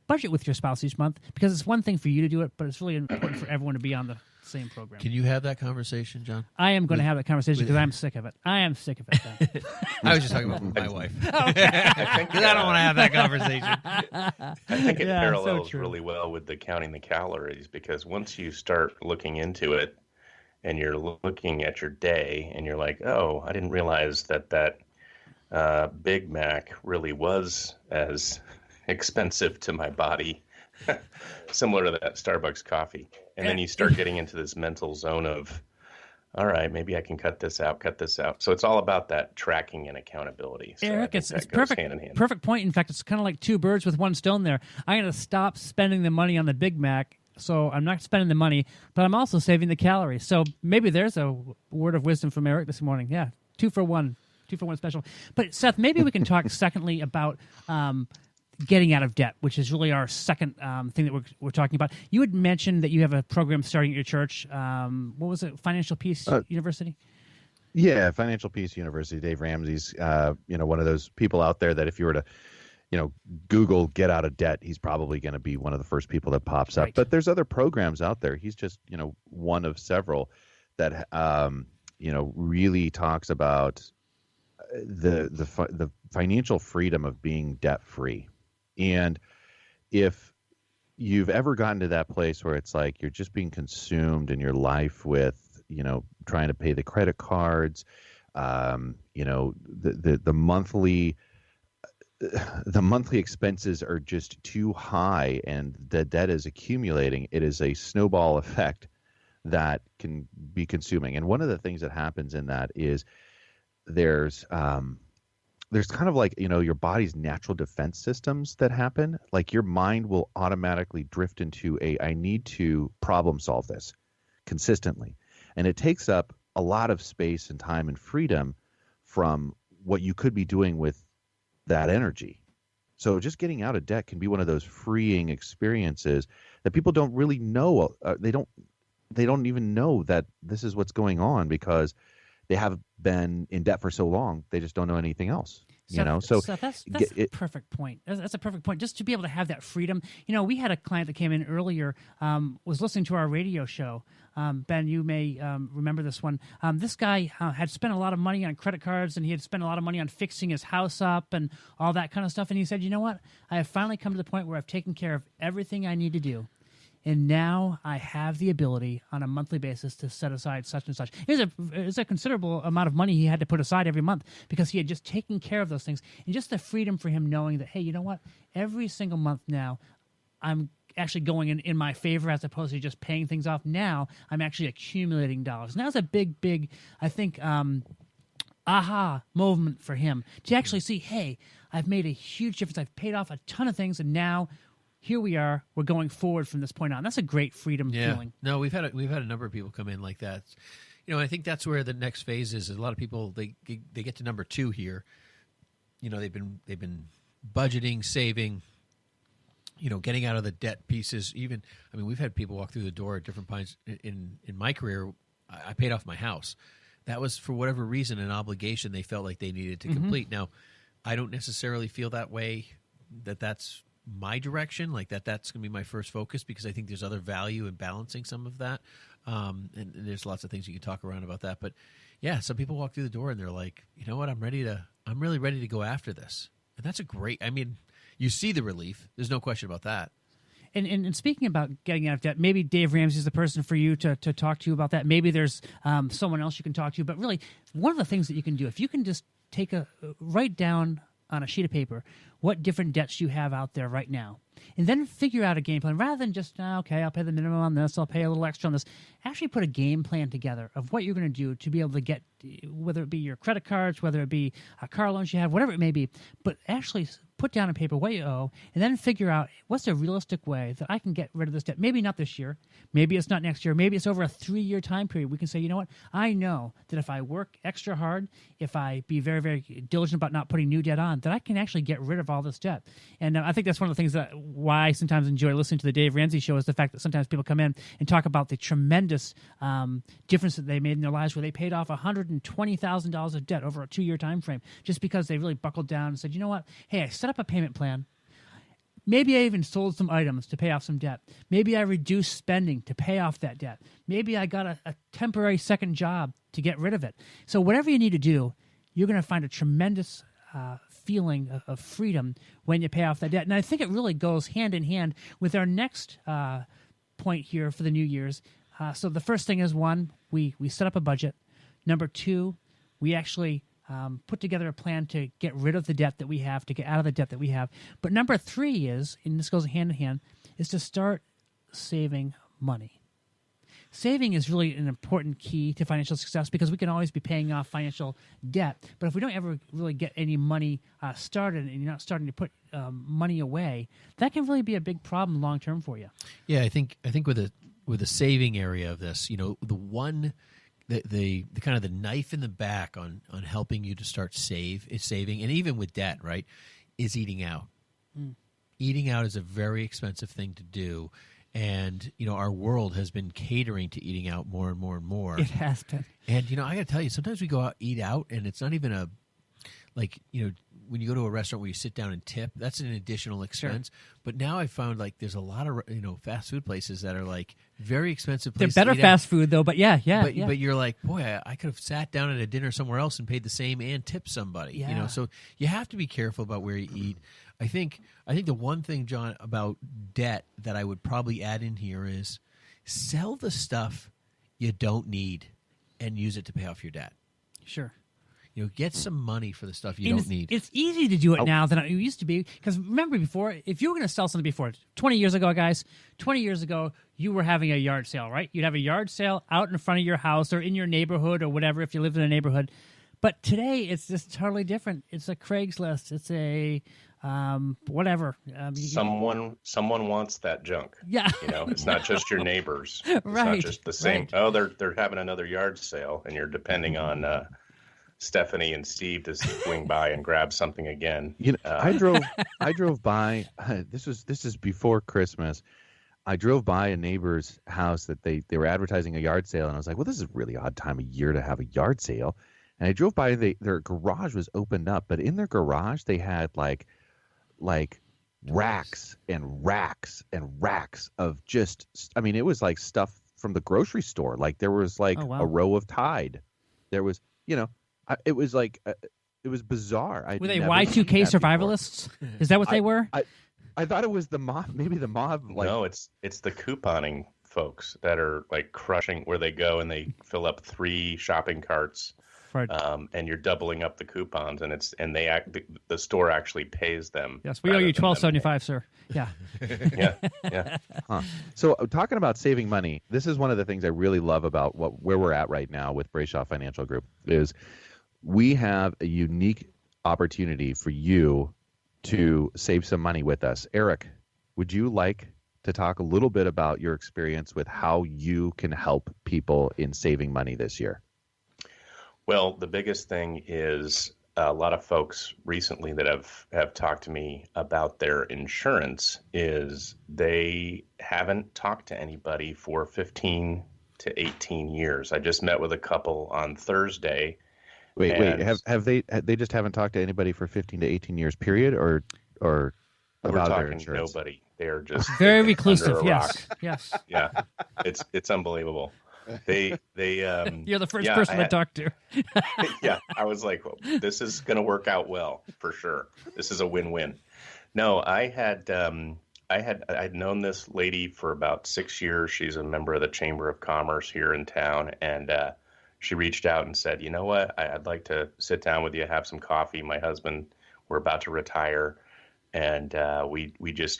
budget with your spouse each month, because it's one thing for you to do it, but it's really important for everyone to be on the same program. Can you have that conversation, John? I am going to have that conversation because I'm sick of it. I am sick of it. Ben. I was just talking about my wife. Because I don't want to have that conversation. I think it parallels really well with the counting the calories, because once you start looking into it and you're looking at your day and you're like, oh, I didn't realize that Big Mac really was as expensive to my body, similar to that Starbucks coffee. And then you start getting into this mental zone of, all right, maybe I can cut this out. So it's all about that tracking and accountability. So Eric, it's perfect, hand in hand. Perfect point. In fact, it's kind of like two birds with one stone there. I'm going to stop spending the money on the Big Mac, so I'm not spending the money, but I'm also saving the calories. So maybe there's a word of wisdom from Eric this morning. Yeah, 2 for 1 special. But Seth, maybe we can talk secondly about getting out of debt, which is really our second thing that we're talking about. You had mentioned that you have a program starting at your church. What was it? Financial Peace University? Yeah, Financial Peace University. Dave Ramsey's, one of those people out there that if you were to, Google get out of debt, he's probably going to be one of the first people that pops up. Right. But there's other programs out there. He's just, one of several that, really talks about the financial freedom of being debt free. And if you've ever gotten to that place where it's like you're just being consumed in your life with, trying to pay the credit cards, the monthly expenses are just too high and the debt is accumulating. It is a snowball effect that can be consuming. And one of the things that happens in that is there's kind of like, your body's natural defense systems that happen. Like your mind will automatically drift into I need to problem solve this consistently. And it takes up a lot of space and time and freedom from what you could be doing with that energy. So just getting out of debt can be one of those freeing experiences that people don't really know. They don't even know that this is what's going on because they have been in debt for so long. They just don't know anything else. So that's a perfect point. That's a perfect point. Just to be able to have that freedom. We had a client that came in earlier, was listening to our radio show. Ben, you may remember this one. This guy had spent a lot of money on credit cards, and he had spent a lot of money on fixing his house up and all that kind of stuff. And he said, you know what? I have finally come to the point where I've taken care of everything I need to do. And now I have the ability on a monthly basis to set aside such and such. It's a considerable amount of money he had to put aside every month because he had just taken care of those things. And just the freedom for him knowing that, hey, you know what? Every single month now, I'm actually going in my favor as opposed to just paying things off. Now I'm actually accumulating dollars. And that was a big, I think, aha moment for him to actually see, hey, I've made a huge difference. I've paid off a ton of things, and now here we are. We're going forward from this point on. That's a great freedom feeling. No, we've had a number of people come in like that. I think that's where the next phase is. A lot of people they get to number 2 here. They've been budgeting, saving, getting out of the debt pieces. Even we've had people walk through the door at different points in my career. I paid off my house. That was for whatever reason an obligation they felt like they needed to complete. Now, I don't necessarily feel that way. That's my direction, like that's going to be my first focus because I think there's other value in balancing some of that. And there's lots of things you can talk around about that. But yeah, some people walk through the door and they're like, you know what, I'm really ready to go after this. And that's a great, you see the relief. There's no question about that. And speaking about getting out of debt, maybe Dave Ramsey is the person for you to talk to you about that. Maybe there's someone else you can talk to. But really, one of the things that you can do, if you can just write down on a sheet of paper what different debts you have out there right now, and then figure out a game plan rather than just, okay, I'll pay the minimum on this, I'll pay a little extra on this. Actually put a game plan together of what you're going to do to be able to get, whether it be your credit cards, whether it be car loans you have, whatever it may be, but actually put down on paper what you owe, and then figure out what's a realistic way that I can get rid of this debt. Maybe not this year. Maybe it's not next year. Maybe it's over a 3-year time period. We can say, you know what? I know that if I work extra hard, if I be very, very diligent about not putting new debt on, that I can actually get rid of all this debt. And I think that's one of the things that why I sometimes enjoy listening to the Dave Ramsey show is the fact that sometimes people come in and talk about the tremendous difference that they made in their lives where they paid off $120,000 of debt over a 2-year time frame just because they really buckled down and said, you know what? Hey, I set up a payment plan. Maybe I even sold some items to pay off some debt. Maybe I reduced spending to pay off that debt. Maybe I got a temporary second job to get rid of it. So whatever you need to do, you're going to find a tremendous feeling of freedom when you pay off that debt. And I think it really goes hand in hand with our next point here for the New Year's. So the first thing is, one, we set up a budget. Number 2, we actually put together a plan to get rid of the debt that we have, to get out of the debt that we have. But number 3 is, and this goes hand in hand, is to start saving money. Saving is really an important key to financial success because we can always be paying off financial debt. But if we don't ever really get any money started and you're not starting to put money away, that can really be a big problem long term for you. Yeah, I think with the saving area of this, the one. The kind of the knife in the back on helping you to start saving, and even with debt, right, is eating out. Eating out is a very expensive thing to do, and our world has been catering to eating out more and more and more. It has been. And I got to tell you, sometimes we go out eat out, and it's not even when you go to a restaurant where you sit down and tip, that's an additional expense. Sure. But now I found like there's a lot of fast food places that are like very expensive places. They're better fast food though, but yeah. But you're like, boy, I could have sat down at a dinner somewhere else and paid the same and tipped somebody. Yeah. So you have to be careful about where you eat. I think the one thing, John, about debt that I would probably add in here is sell the stuff you don't need and use it to pay off your debt. Sure. Get some money for the stuff you don't need. It's easy to do it now than it used to be. Because remember before, if you were going to sell something before, 20 years ago, guys, 20 years ago, you were having a yard sale, right? You'd have a yard sale out in front of your house or in your neighborhood or whatever if you lived in a neighborhood. But today, it's just totally different. It's a Craigslist. It's a whatever. Someone wants that junk. Yeah. It's not just your neighbors. It's Right. not just the same. Right. Oh, they're having another yard sale, and you're depending on Stephanie and Steve to swing by and grab something again. I drove by. This is before Christmas. I drove by a neighbor's house that they were advertising a yard sale, and I was like, well, this is a really odd time of year to have a yard sale. And I drove by, their garage was opened up, but in their garage they had like racks and racks and racks of just, it was like stuff from the grocery store. Like there was like a row of Tide. There was, it was like, it was bizarre. Were they Y2K survivalists? Is that what they were? I thought it was the mob, maybe the mob. No, it's the couponing folks that are like crushing where they go and they fill up 3 shopping carts. And you're doubling up the coupons, and the store actually pays them. Yes, we owe you $12.75, sir. Yeah, yeah. Huh. So, talking about saving money, this is one of the things I really love about where we're at right now with Brayshaw Financial Group is we have a unique opportunity for you to save some money with us. Eric, would you like to talk a little bit about your experience with how you can help people in saving money this year? Well, the biggest thing is a lot of folks recently that have talked to me about their insurance is they haven't talked to anybody for 15 to 18 years. I just met with a couple on Thursday. Wait, have they just haven't talked to anybody for 15 to 18 years period or about their insurance? Nobody. They're just very reclusive. Yes. Yes. Yeah. It's unbelievable. They You're the first person I talked to. Yeah, I was like, well, this is going to work out well for sure. This is a win-win. No, I'd known this lady for about 6 years. She's a member of the Chamber of Commerce here in town, and she reached out and said, you know what, I'd like to sit down with you, have some coffee. My husband, we're about to retire, and we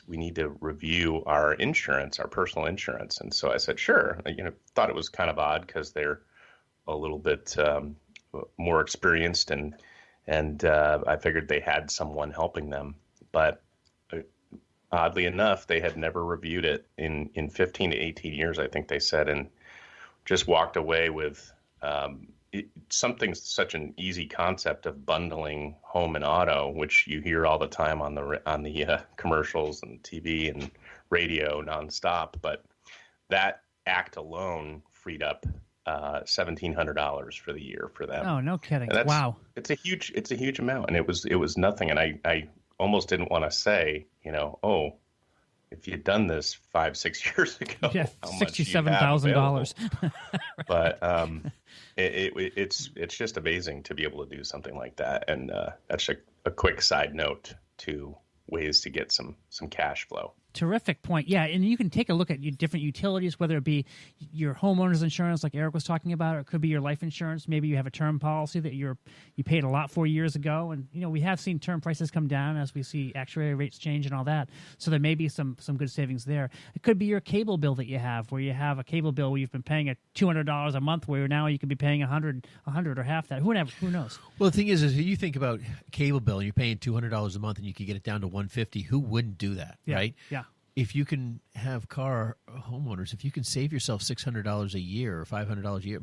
need to review our insurance, our personal insurance. And so I said, sure. Thought it was kind of odd because they're a little bit more experienced, and I figured they had someone helping them. But oddly enough, they had never reviewed it in 15 to 18 years, I think they said, and just walked away with something such an easy concept of bundling home and auto, which you hear all the time on the commercials and TV and radio nonstop. But that act alone freed up $1,700 for the year for them. Oh, no kidding! And wow, it's a huge amount, and it was nothing. And I almost didn't want to say, oh, if you'd done this 5-6 years ago, yeah, how $67,000. But it's just amazing to be able to do something like that, and that's a quick side note to ways to get some cash flow. Terrific point. Yeah, and you can take a look at your different utilities, whether it be your homeowner's insurance, like Eric was talking about, or it could be your life insurance. Maybe you have a term policy that you paid a lot for years ago, and we have seen term prices come down as we see actuary rates change and all that. So there may be some good savings there. It could be your cable bill that you have, where you have a cable bill where you've been paying $200 a month, where now you could be paying $100 or half that. Who knows? Well, the thing is you think about cable bill, you're paying $200 a month, and you could get it down to $150. Who wouldn't do that, right? Yeah. If you can have homeowners, if you can save yourself $600 a year or $500 a year,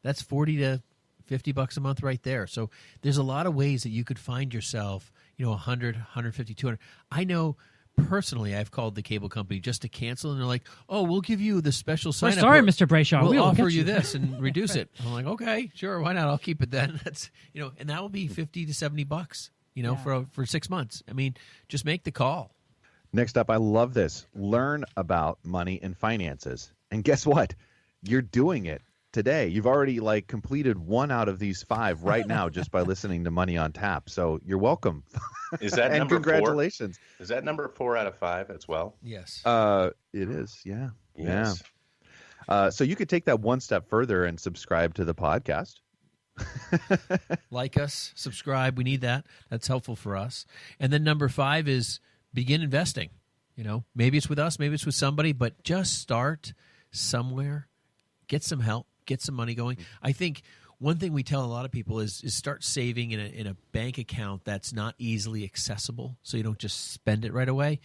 that's $40 to $50 a month right there. So there's a lot of ways that you could find yourself, $100, $150, $200. I know personally, I've called the cable company just to cancel, and they're like, "Oh, we'll give you the special sign-up. We're sorry, Mr. Brayshaw. We'll offer you this and reduce it." I'm like, "Okay, sure, why not? I'll keep it then." That's and that will be $50 to $70 for 6 months. I mean, just make the call. Next up, I love this. Learn about money and finances. And guess what? You're doing it today. You've already completed 1 out of these 5 right now just by listening to Money on Tap. So you're welcome. Is that and number congratulations. 4? Is that number 4 out of 5 as well? Yes. It is. Yeah. Yes. Yeah. So you could take that one step further and subscribe to the podcast. Like us, subscribe. We need that. That's helpful for us. And then number 5 is begin investing. Maybe it's with us, maybe it's with somebody, but just start somewhere. Get some help. Get some money going. I think one thing we tell a lot of people is start saving in a bank account that's not easily accessible, so you don't just spend it right away.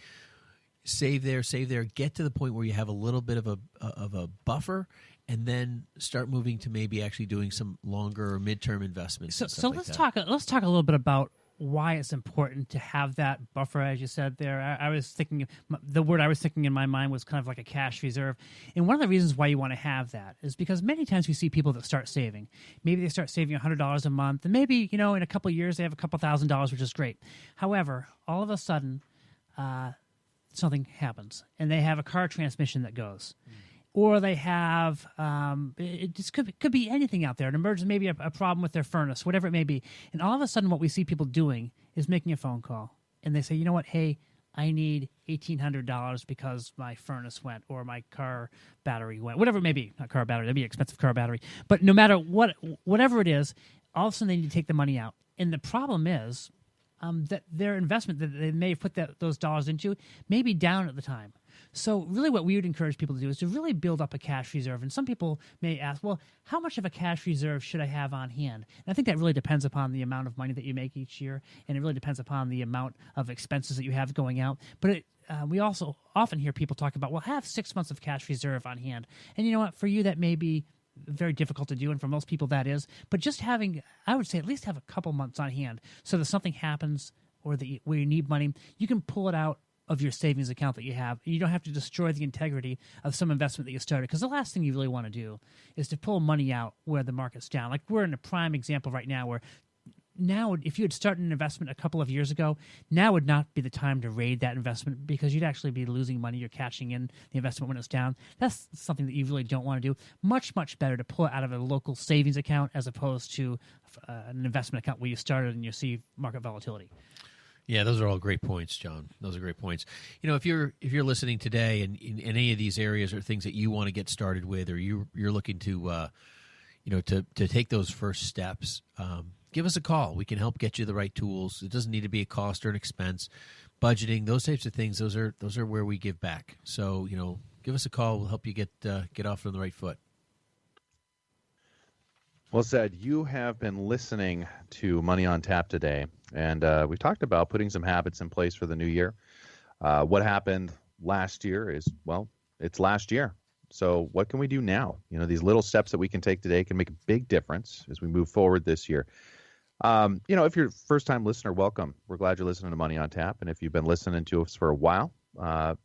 Save there. Get to the point where you have a little bit of a buffer, and then start moving to maybe actually doing some longer or midterm investments. So let's talk a little bit about why it's important to have that buffer, as you said there. I was thinking, the word I was thinking in my mind was kind of like a cash reserve. And one of the reasons why you want to have that is because many times we see people that start saving. Maybe they start saving $100 a month, and maybe, in a couple of years they have a couple $1,000s, which is great. However, all of a sudden, something happens, and they have a car transmission that goes. Or they have, it just could be anything out there. It emerges maybe a problem with their furnace, whatever it may be. And all of a sudden what we see people doing is making a phone call. And they say, you know what, hey, I need $1,800 because my furnace went or my car battery went. Whatever it may be. Not car battery. That'd be an expensive car battery. But no matter whatever it is, all of a sudden they need to take the money out. And the problem is that their investment that they may have put those dollars into may be down at the time. So really what we would encourage people to do is to really build up a cash reserve. And some people may ask, well, how much of a cash reserve should I have on hand? And I think that really depends upon the amount of money that you make each year, and it really depends upon the amount of expenses that you have going out. But we also often hear people talk about, well, have 6 months of cash reserve on hand. And you know what? For you, that may be very difficult to do, and for most people that is. But just having, I would say, at least have a couple months on hand so that something happens or where you need money, you can pull it out of your savings account that you have. You don't have to destroy the integrity of some investment that you started, because the last thing you really want to do is to pull money out where the market's down. Like we're in a prime example right now where now if you had started an investment a couple of years ago, now would not be the time to raid that investment because you'd actually be losing money. You're cashing in the investment when it's down. That's something that you really don't want to do. Much, much better to pull it out of a local savings account as opposed to an investment account where you started and you see market volatility. Yeah, those are all great points, John. Those are great points. If you're listening today and in any of these areas or things that you want to get started with, or you're looking to to take those first steps, give us a call. We can help get you the right tools. It doesn't need to be a cost or an expense. Budgeting, those types of things, those are where we give back. So give us a call. We'll help you get off on the right foot. Well said. You have been listening to Money on Tap today, and we talked about putting some habits in place for the new year. What happened last year is, well, it's last year. So what can we do now? These little steps that we can take today can make a big difference as we move forward this year. If you're a first-time listener, welcome. We're glad you're listening to Money on Tap, and if you've been listening to us for a while,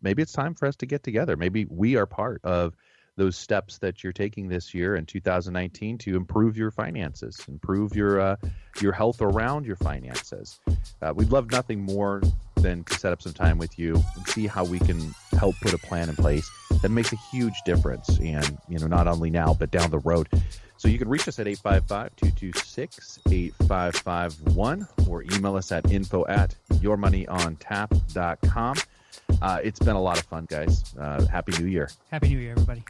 maybe it's time for us to get together. Maybe we are part of those steps that you're taking this year in 2019 to improve your finances, improve your health around your finances. We'd love nothing more than to set up some time with you and see how we can help put a plan in place that makes a huge difference, and not only now but down the road. So you can reach us at 855-226-8551 or email us at info@yourmoneyontap.com. It's been a lot of fun, guys. Happy New Year. Happy New Year, everybody.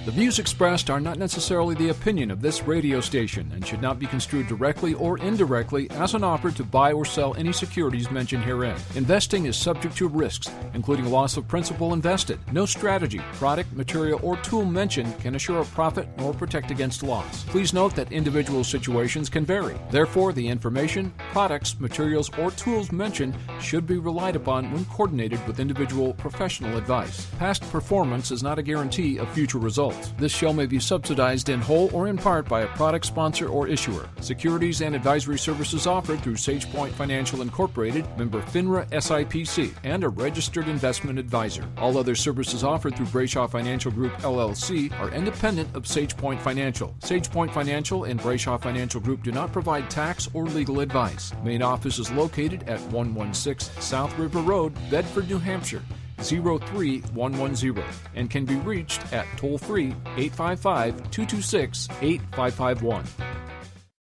The views expressed are not necessarily the opinion of this radio station and should not be construed directly or indirectly as an offer to buy or sell any securities mentioned herein. Investing is subject to risks, including loss of principal invested. No strategy, product, material, or tool mentioned can assure a profit nor protect against loss. Please note that individual situations can vary. Therefore, the information, products, materials, or tools mentioned should be relied upon when coordinated with individual professional advice. Past performance is not a guarantee of future results. results. This show may be subsidized in whole or in part by a product sponsor or issuer. Securities and advisory services offered through SagePoint Financial Incorporated, member FINRA SIPC, and a registered investment advisor. All other services offered through Brayshaw Financial Group LLC are independent of SagePoint Financial. SagePoint Financial and Brayshaw Financial Group do not provide tax or legal advice. Main office is located at 116 South River Road, Bedford, New Hampshire, 03110, and can be reached at toll-free 855-226-8551.